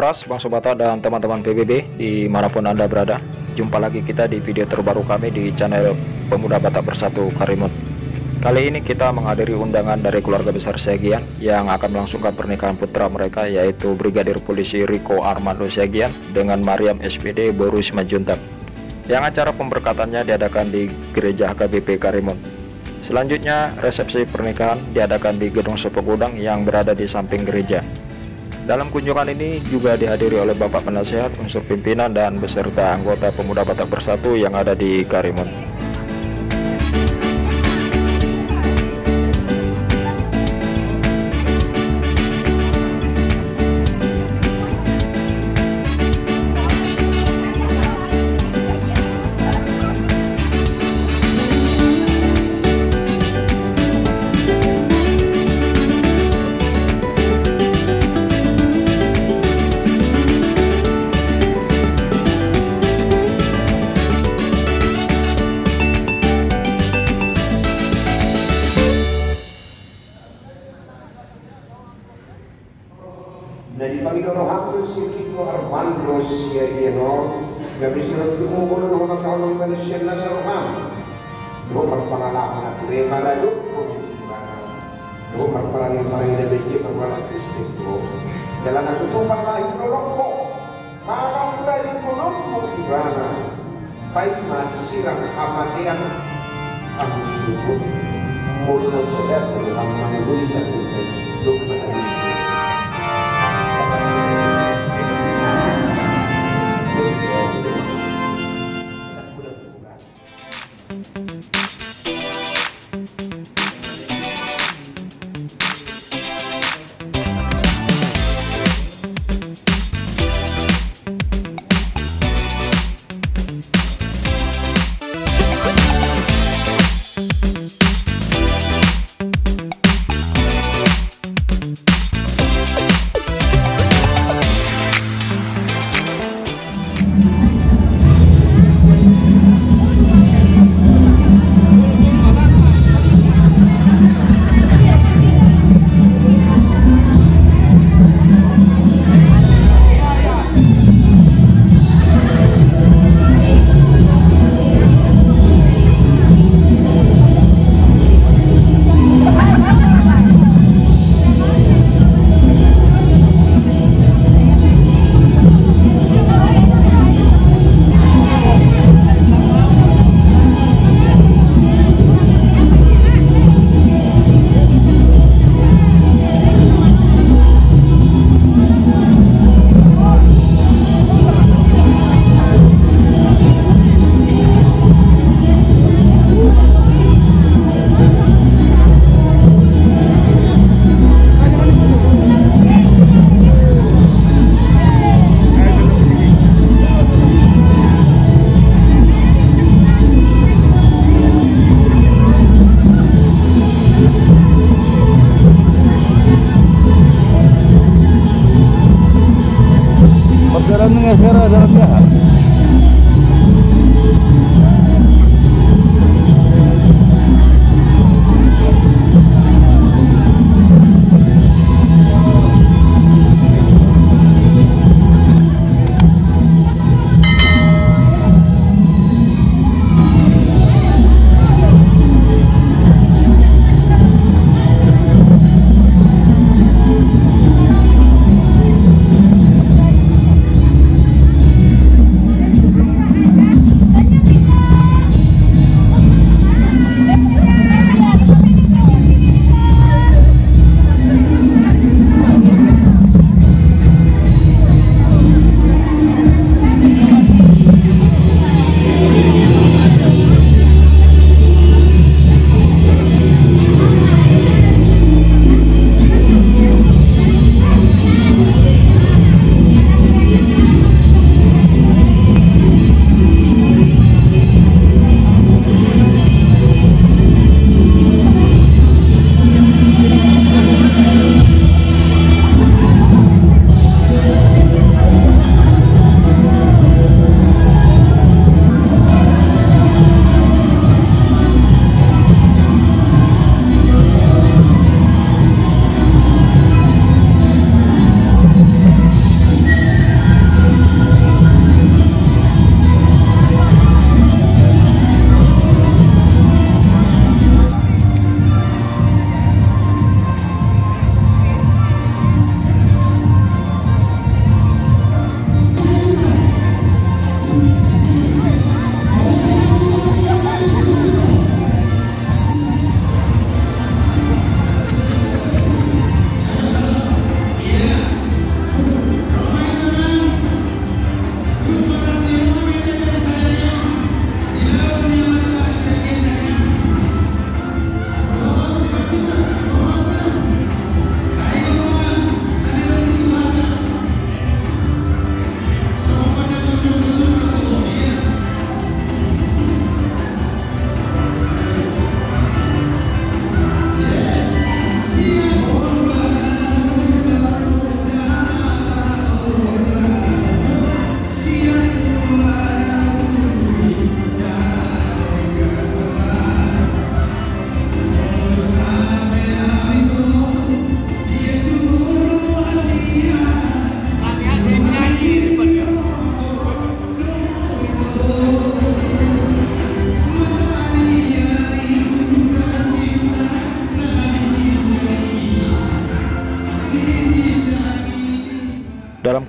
Saudara, Bang Sobata dan teman-teman PBB dimanapun Anda berada, jumpa lagi kita di video terbaru kami di channel Pemuda Batak Bersatu Karimun. Kali ini kita menghadiri undangan dari keluarga besar Siagian yang akan melangsungkan pernikahan putra mereka, yaitu Brigadir Polisi Riko Armando Siagian dengan Mariam SPD Boru Simanjuntak, yang acara pemberkatannya diadakan di Gereja HKBP Karimun. Selanjutnya, resepsi pernikahan diadakan di Gedung Sepogudang yang berada di samping gereja. Dalam kunjungan ini juga dihadiri oleh Bapak Penasehat, unsur pimpinan, dan beserta anggota Pemuda Batak Bersatu yang ada di Karimun. Dari Panginoon Hampir si Riko Armando Siagian gabi sila tumugulo ng mga kaulong manusia na sa Roham. Doon magpangalaman at lima na doon doon magparangin na beti pagwalang Kristo. Dala na sutupan na hinulong ko, maramdamin ko nun mo ibrana. Paiman sirang hamatian ang suko. Mulunod sa dato ang manguloy sa tubig doon manalis ko. Perjalanan sekarang dalam jahat.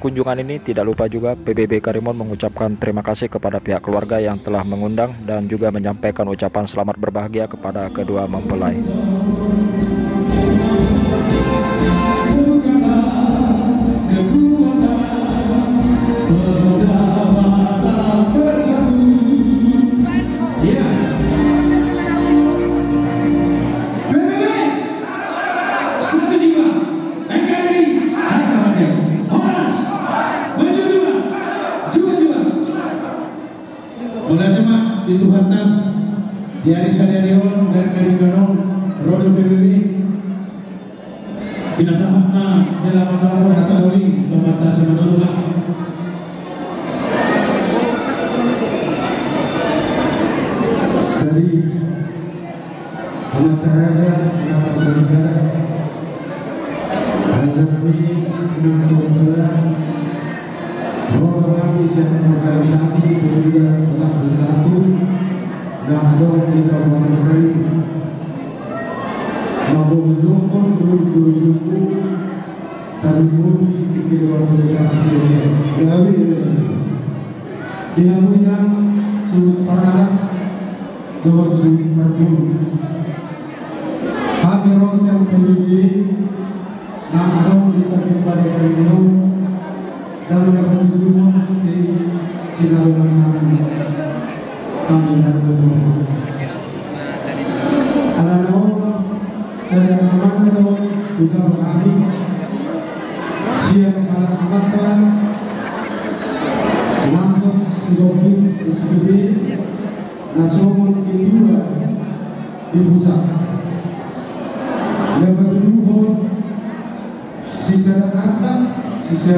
kunjungan ini tidak lupa juga PBB Karimun mengucapkan terima kasih kepada pihak keluarga yang telah mengundang dan juga menyampaikan ucapan selamat berbahagia kepada kedua mempelai. Dituhankan di hari Sadarion dan Kadingano Rodo PBB pinasamakna dalam menolak kata doli kemata semenurut tadi anak raja anak saudara raja kami anak saudara Rodo kami siapa organisasi kedua telah bersatu dan ada di Kabupaten Karimun mampu mendukung guru-guruku dan murni di kedua organisasi ini. Dihamuinya sudut pandang dengan sudut berburu. Kami rosel PBB yang ada di Kabupaten Karimun dan yang kedua Sinarungan kami dan berdua. Alano saya amanah bisa kami siap alat-alatkan langsung silogi SPB nasional kedua di pusat. Yang kedua sisa rasa sisa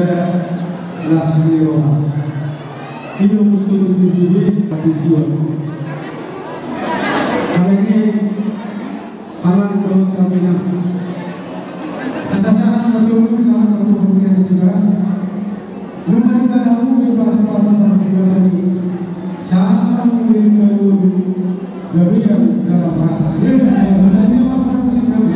Rasmiwa itu betul PBB satu jiwa. Kali ini aman untuk kami nak. Asasana masih sangat untuk yang tugas. Lumani sana aku pasang tugas ini. Saat aku lebih dalam ras. Sebenarnya apa sih kami?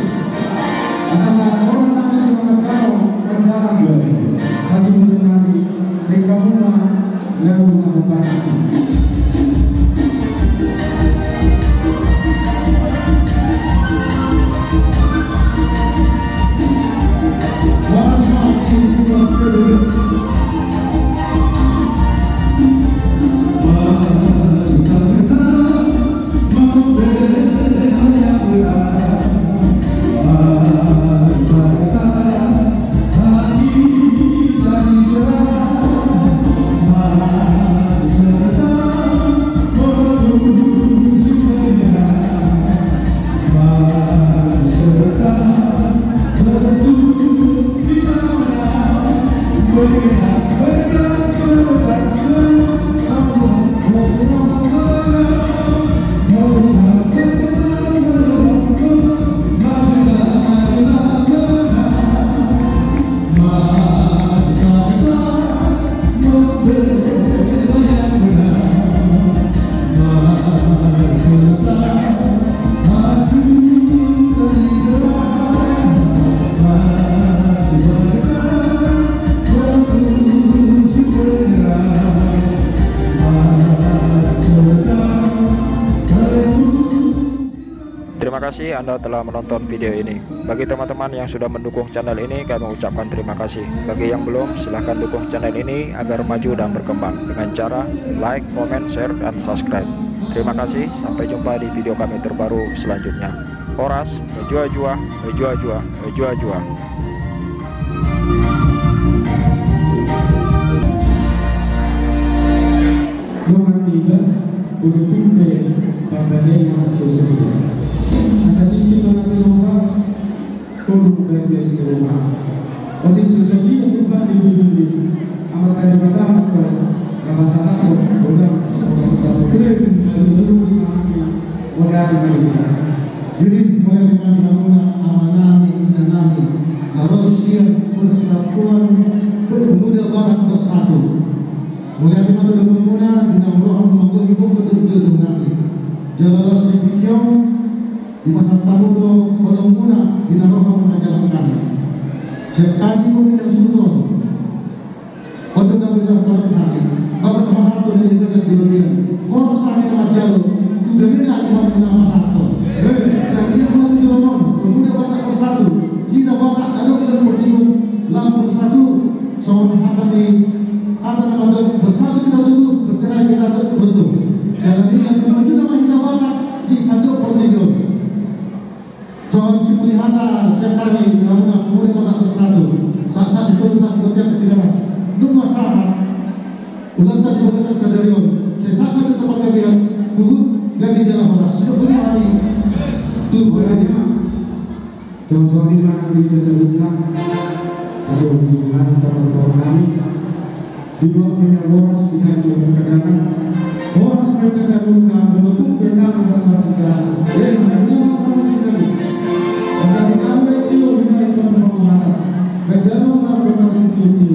Asal orang kami mengatakan rencana kami masih mengenai mereka lalu melakukan Terima kasih Anda telah menonton video ini. Bagi teman-teman yang sudah mendukung channel ini, kami ucapkan terima kasih. Bagi yang belum, silahkan dukung channel ini agar maju dan berkembang dengan cara like, comment, share, dan subscribe. Terima kasih, sampai jumpa di video kami terbaru selanjutnya. Horas, Ejua-jua, Ejua-jua, Ejua-jua. Jadi mulai dengan diamuna amanami inanami harus siap persatuan bermuda barat bersatu. Mulai dengan bermula dengan roh membuat ibu betul-betul nanti. Jalalah sedikitnya di masa tamudo bermula dengan roh mengajarkan. Sekali pun tidak suruh Kalau bersatu kita tutup, bercerai kita tutup. Jalan ini yang menuju nama kita batak di satu Pernigol. Jangan dipelihara siapa ini karena kemudian kita bersatu. Saat-saat disuruh saat berjam ketiga untuk masalah ulang tadi pengesan sadarion. Saya sangat ke tempat kalian buhut ganti dalam batas. Sudah punya hari itu berarti. Jangan suami makan di tersebutkan. Masuk hubungan pertolongan kami. Dua punya boras dengan dua kedatangan. Boras mereka sebutkan membentuk kedatangan dan sejarah. Yang hanya orang sendiri. Pasal kita mulai tiup dengan itu pemahatan. Kedua melakukan situasi.